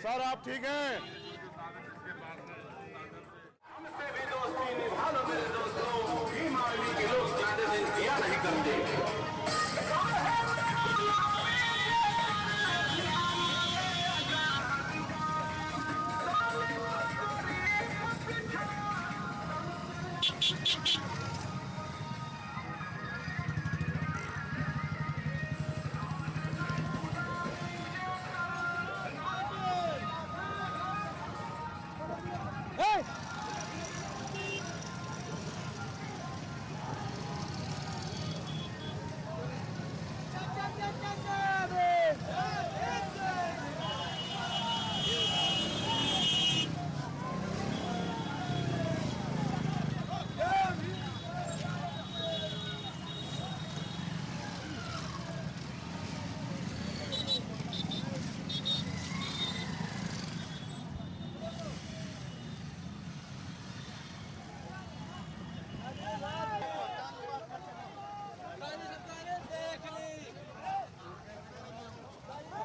Sir आप ठीक हैं? हमसे भी दोस्ती निभा लो मेरे दोस्तों, भीम आर्मी के लोग ज्यादा दिन किया नहीं करते।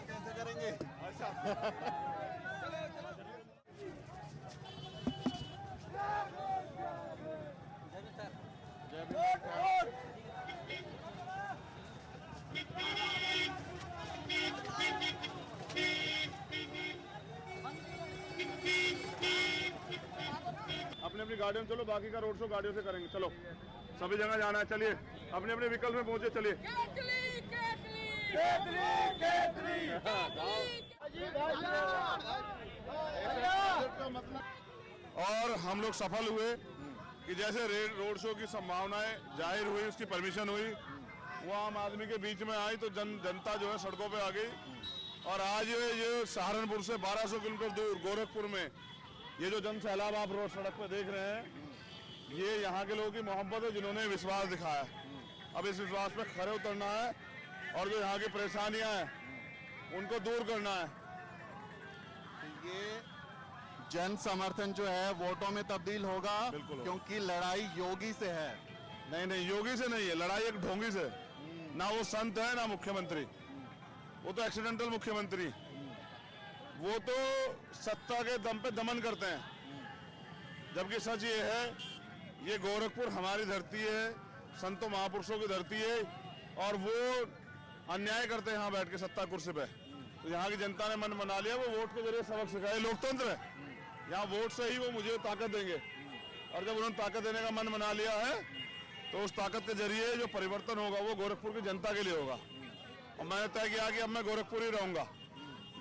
कैसे करेंगे? अपने अपनी गाड़ियों में चलो, बाकी का रोड शो गाड़ियों से करेंगे। चलो सभी जगह जाना है, चलिए अपने अपने व्हीकल में पहुंचे, चलिए। और हम लोग सफल हुए कि जैसे रोड शो की संभावनाएं जाहिर हुई, उसकी परमिशन हुई, वो आम आदमी के बीच में आई तो जनता जो है सड़कों पे आ गई। और आज ये सहारनपुर से 1200 किलोमीटर दूर गोरखपुर में ये जो जन सैलाब आप रोड सड़क पे देख रहे हैं, ये यहाँ के लोगों की मोहब्बत है, जिन्होंने विश्वास दिखाया। अब इस विश्वास पे खरे उतरना है और जो यहाँ की परेशानियां हैं उनको दूर करना है। ये जन समर्थन जो है वोटों में तब्दील होगा, बिल्कुल, क्योंकि लड़ाई योगी से है। नहीं, योगी से नहीं है लड़ाई, एक ढोंगी से। ना वो संत है ना मुख्यमंत्री, वो तो एक्सीडेंटल मुख्यमंत्री, वो तो सत्ता के दम पे दमन करते हैं। जबकि सच ये है, ये गोरखपुर हमारी धरती है, संतों महापुरुषों की धरती है, और वो अन्याय करते हैं यहाँ बैठ के सत्ता कुर्सी पे। तो यहाँ की जनता ने मन बना लिया, वो वोट के जरिए सबक सिखाए। लोकतंत्र है, यहाँ वोट से ही वो मुझे ताकत देंगे, और जब उन्होंने ताकत देने का मन बना लिया है तो उस ताकत के जरिए जो परिवर्तन होगा वो गोरखपुर की जनता के लिए होगा। और मैंने तय किया कि अब मैं गोरखपुर ही रहूंगा।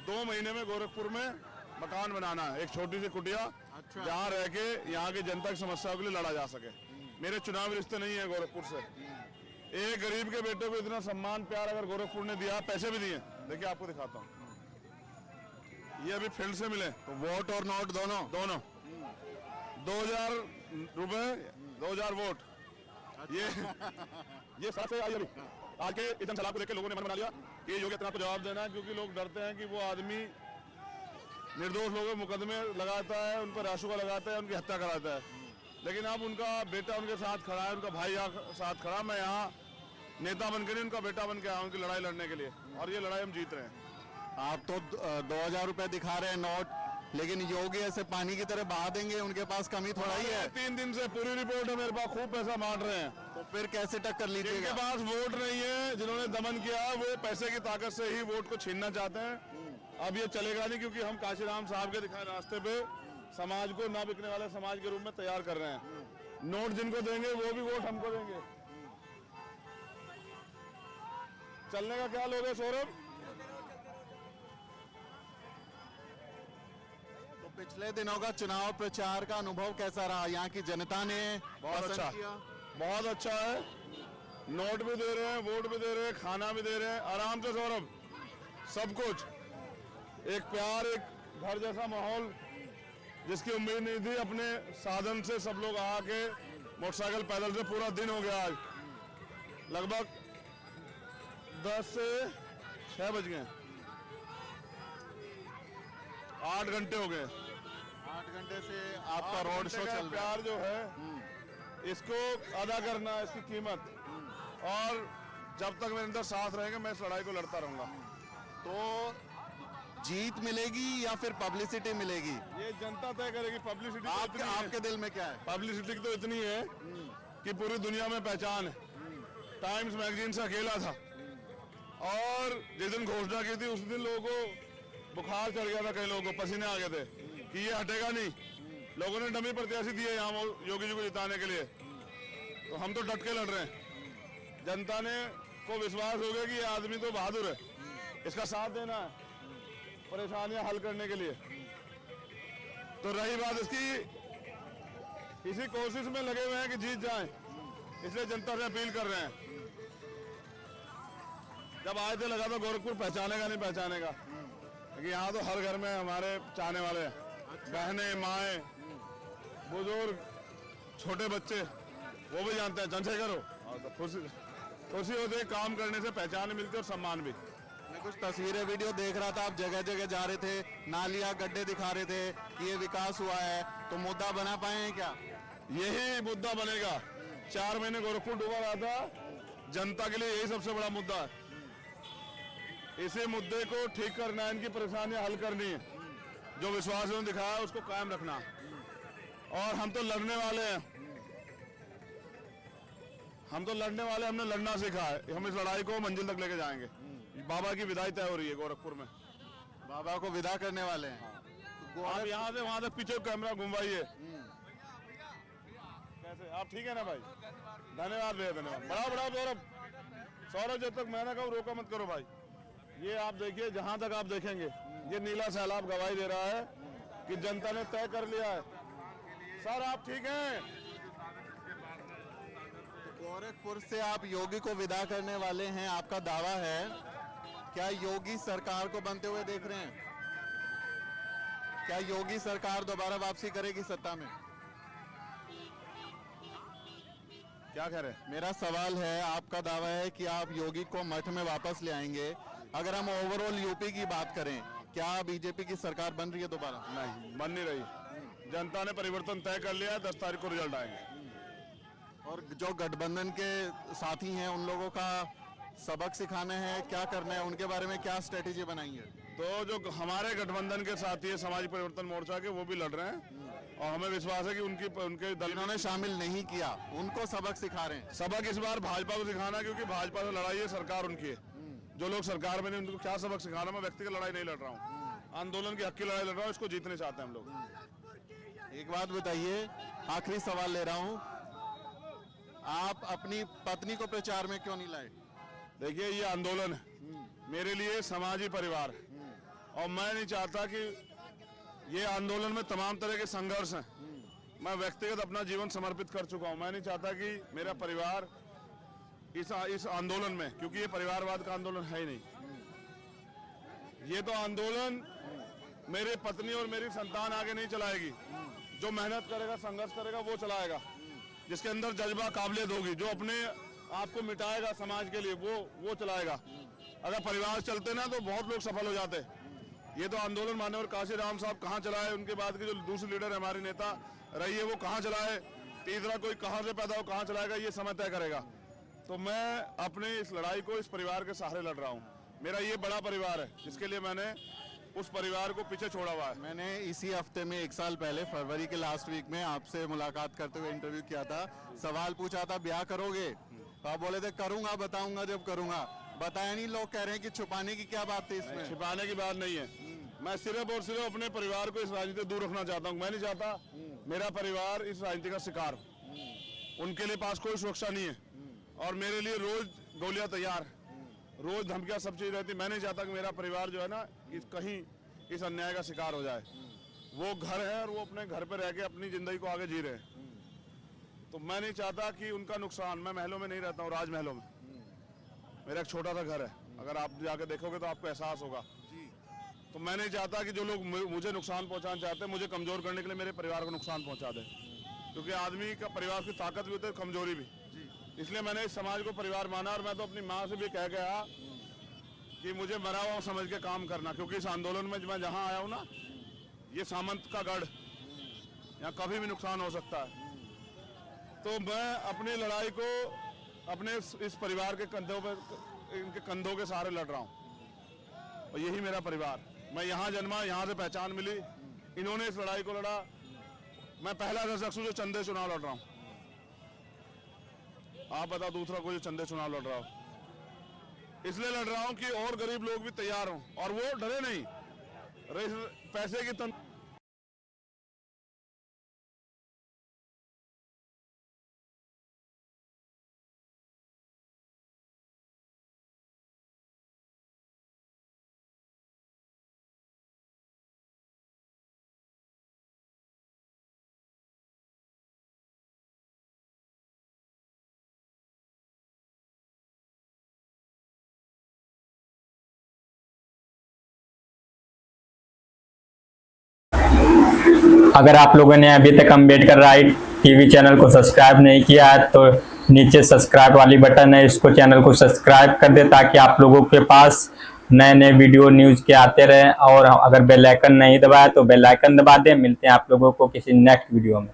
2 महीने में गोरखपुर में मकान बनाना है, एक छोटी सी कुटिया, अच्छा। जहाँ रह के यहाँ की जनता की समस्याओं के लिए लड़ा जा सके। मेरे चुनावी रिश्ते नहीं है गोरखपुर से। एक गरीब के बेटे को इतना सम्मान प्यार अगर गोरखपुर ने दिया, पैसे भी दिए, देखिए आपको दिखाता हूँ, ये अभी फील्ड से मिले। तो वोट और नोट दोनों 2000 रुपए, 2000 वोट। ये सड़क से आई अभी आज के इधम सलाब को देख के लोगों ने मन बना लिया कि योगी आदित्यनाथ को जवाब देना है, क्योंकि लोग डरते हैं कि वो आदमी निर्दोष लोगों को मुकदमे लगाता है, उन पर राशुका लगाता है, उनकी हत्या कराता है। लेकिन अब उनका बेटा उनके साथ खड़ा है, उनका भाई यहाँ साथ खड़ा। मैं यहाँ नेता बनकर नहीं, उनका बेटा बन के आया उनकी लड़ाई लड़ने के लिए, और ये लड़ाई हम जीत रहे हैं। आप तो 2000 रुपए दिखा रहे हैं नोट, लेकिन योगी ऐसे पानी की तरह बहा देंगे, उनके पास कमी थोड़ा ही है। 3 दिन से पूरी रिपोर्ट है मेरे पास, खूब पैसा बांट रहे हैं। तो फिर कैसे टक्कर लीजिएगा? जिनके पास वोट नहीं है, जिन्होंने दमन किया, वो पैसे की ताकत से ही वोट को छीनना चाहते हैं। अब ये चलेगा नहीं, क्योंकि हम काशीराम साहब के दिखाए रास्ते पे समाज को ना बिकने वाले समाज के रूप में तैयार कर रहे हैं। नोट जिनको देंगे वो भी वोट हमको देंगे। चलने का क्या लोगे सौरभ? तो पिछले दिनों का चुनाव प्रचार का अनुभव कैसा रहा? यहाँ की जनता ने बहुत अच्छा किया? बहुत अच्छा है। नोट भी दे रहे हैं, वोट भी दे रहे हैं, खाना भी दे रहे हैं, आराम से सौरभ, सब कुछ। एक प्यार, एक घर जैसा माहौल, जिसकी उम्मीद नहीं थी। अपने साधन से सब लोग आके, मोटरसाइकिल पैदल से पूरा दिन हो गया। आज लगभग 10 से 6 बज गए, 8 घंटे हो गए। 8 घंटे से आपका रोड शो चल रहा है। प्यार जो है इसको अदा करना है, इसकी कीमत। और जब तक मेरे अंदर साथ रहेंगे, मैं इस लड़ाई को लड़ता रहूंगा। तो जीत मिलेगी या फिर पब्लिसिटी मिलेगी? ये जनता तय करेगी। पब्लिसिटी आपके दिल में क्या है? पब्लिसिटी तो इतनी है कि पूरी दुनिया में पहचान है। टाइम्स मैगजीन से अकेला था और जिस दिन घोषणा की थी उस दिन लोगों को बुखार चढ़ गया था, कई लोगों को पसीने आ गए थे कि ये हटेगा नहीं। लोगों ने डमी प्रत्याशी दिए यहाँ योगी जी को जिताने के लिए, तो हम तो डट के लड़ रहे हैं। जनता ने को विश्वास हो गया कि ये आदमी तो बहादुर है, इसका साथ देना है परेशानियां हल करने के लिए। तो रही बात इसकी, इसी कोशिश में लगे हुए हैं कि जीत जाएं, इसलिए जनता से अपील कर रहे हैं। जब आए थे लगा था गोरखपुर पहचानेगा नहीं पहचानेगा, क्योंकि यहाँ तो हर घर में हमारे चाहने वाले हैं, बहनें, माएँ, बुजुर्ग, छोटे बच्चे, वो भी जानते हैं चंद्रशेखर हो। और तो खुशी होती है, काम करने से पहचान मिलती है और सम्मान भी। मैं कुछ तस्वीरें वीडियो देख रहा था, आप जगह जगह जा रहे थे, नालियां गड्ढे दिखा रहे थे कि ये विकास हुआ है, तो मुद्दा बना पाए हैं क्या? यही मुद्दा बनेगा। 4 महीने गोरखपुर डूबा रहा था, जनता के लिए यही सबसे बड़ा मुद्दा है। इसी मुद्दे को ठीक करना है, इनकी परेशानियां हल करनी है, जो विश्वास इन्होंने दिखाया है उसको कायम रखना। और हम तो लड़ने वाले हैं, हमने लड़ना सीखा है। हम इस लड़ाई को मंजिल तक लेके जाएंगे। बाबा की विदाई तय हो रही है गोरखपुर में, बाबा को विदा करने वाले हैं। तो आप यहाँ से वहां तक पीछे कैमरा घुमाइए। कैसे आप ठीक है ना भाई? धन्यवाद भैया, धन्यवाद। बड़ा सौरभ जब तक मैंने कहा रोका मत करो भाई। ये आप देखिए, जहां तक आप देखेंगे ये नीला सैलाब गवाही दे रहा है कि जनता ने तय कर लिया है। सर आप ठीक हैं? गोरखपुर से आप योगी को विदा करने वाले हैं, आपका दावा है, क्या योगी सरकार को बनते हुए देख रहे हैं? क्या योगी सरकार दोबारा वापसी करेगी सत्ता में? क्या कह रहे हैं? मेरा सवाल है, आपका दावा है कि आप योगी को मठ में वापस ले आएंगे। अगर हम ओवरऑल यूपी की बात करें, क्या बीजेपी की सरकार बन रही है दोबारा? नहीं, बन नहीं रही। जनता ने परिवर्तन तय कर लिया है, 10 तारीख को रिजल्ट आएंगे। और जो गठबंधन के साथी हैं उन लोगों का सबक सिखाना है, क्या करना है, उनके बारे में क्या स्ट्रेटेजी बनाई है? तो जो हमारे गठबंधन के साथी है समाज परिवर्तन मोर्चा के, वो भी लड़ रहे हैं और हमें विश्वास है कि उनके दल जिन्होंने शामिल नहीं किया उनको सबक सिखा रहे हैं। सबक इस बार भाजपा को सिखाना, क्योंकि भाजपा से लड़ाई है, सरकार उनकी है। जो लोग सरकार में नहीं उनको क्या सबक सिखाना। मैं व्यक्तिगत लड़ाई नहीं लड़ रहा हूँ, आंदोलन की हक की लड़ाई लड़ रहा हूँ, इसको जीतने चाहते हैं हम लोग। एक बात बताइए, आखिरी सवाल ले रहा हूँ, आप अपनी पत्नी को प्रचार में क्यों नहीं लाए? देखिए ये आंदोलन है, मेरे लिए समाजी परिवार है, और मैं नहीं चाहता कि ये आंदोलन में तमाम तरह के संघर्ष हैं। मैं व्यक्तिगत अपना जीवन समर्पित कर चुका हूं। मैं नहीं चाहता कि मेरा परिवार इस आंदोलन में, क्योंकि ये परिवारवाद का आंदोलन है ही नहीं। ये तो आंदोलन मेरी पत्नी और मेरी संतान आगे नहीं चलाएगी। जो मेहनत करेगा, संघर्ष करेगा, वो चलाएगा। जिसके अंदर जज्बा, काबिलियत होगी, जो अपने आप को मिटाएगा समाज के लिए, वो चलाएगा। अगर परिवार चलते ना तो बहुत लोग सफल हो जाते। ये तो आंदोलन मान्यवर काशीराम साहब कहाँ चलाए, उनके बाद के जो दूसरे लीडर है, हमारी नेता रही है, वो कहाँ चलाए, तीसरा कोई कहाँ से पैदा हो कहाँ चलाएगा, ये समय तय करेगा। तो मैं अपने इस लड़ाई को इस परिवार के सहारे लड़ रहा हूँ। मेरा ये बड़ा परिवार है जिसके लिए मैंने उस परिवार को पीछे छोड़ा हुआ है। मैंने इसी हफ्ते में 1 साल पहले फरवरी के लास्ट वीक में आपसे मुलाकात करते हुए इंटरव्यू किया था। सवाल पूछा था ब्याह करोगे, तो आप बोले थे करूंगा, बताऊंगा जब करूंगा। बताया नहीं, लोग कह रहे हैं कि छुपाने की क्या बात थी इसमें? छिपाने की बात नहीं है। मैं सिर्फ और सिर्फ अपने परिवार को इस राजनीति से दूर रखना चाहता हूँ। मैं नहीं चाहता मेरा परिवार इस राजनीति का शिकार हो। उनके लिए पास कोई सुरक्षा नहीं है और मेरे लिए रोज गोलियां तैयार, रोज धमकियां, सब चीज रहती। मैं नहीं चाहता कि मेरा परिवार जो है ना कहीं इस अन्याय का शिकार हो जाए। वो घर है और वो अपने घर पे रह के अपनी जिंदगी को आगे जी रहे हैं। तो मैं नहीं चाहता कि उनका नुकसान। मैं महलों में नहीं रहता हूँ, राजमहलों में। मेरा एक छोटा सा घर है, अगर आप जाके देखोगे तो आपको एहसास होगा। तो मैं नहीं चाहता कि जो लोग मुझे नुकसान पहुंचाना चाहते हैं, मुझे कमजोर करने के लिए मेरे परिवार को नुकसान पहुंचा दे। क्योंकि आदमी का परिवार की ताकत भी होती है, कमजोरी भी। इसलिए मैंने इस समाज को परिवार माना और मैं तो अपनी माँ से भी कह गया कि मुझे मरा हुआ समझ के काम करना। क्योंकि इस आंदोलन में मैं जहाँ आया हूँ ना, ये सामंत का गढ़, यहाँ कभी भी नुकसान हो सकता है। तो मैं अपनी लड़ाई को अपने इस परिवार के कंधों पर, इनके कंधों के सहारे लड़ रहा हूँ और यही मेरा परिवार। मैं यहाँ जन्मा, यहाँ से पहचान मिली, इन्होंने इस लड़ाई को लड़ा। मैं पहला ऐसा शख्स हूं जो चंदे चुनाव लड़ रहा हूँ। आप बताओ दूसरा कोई चंदे चुनाव लड़ रहा हो? इसलिए लड़ रहा हूँ कि और गरीब लोग भी तैयार हों और वो डरे नहीं। पैसे की अगर आप लोगों ने अभी तक अम्बेडकर राइट टीवी चैनल को सब्सक्राइब नहीं किया है तो नीचे सब्सक्राइब वाली बटन है, इसको चैनल को सब्सक्राइब कर दे ताकि आप लोगों के पास नए नए वीडियो न्यूज़ के आते रहें। और अगर बेल आइकन नहीं दबाया तो बेल आइकन दबा दें। मिलते हैं आप लोगों को किसी नेक्स्ट वीडियो में।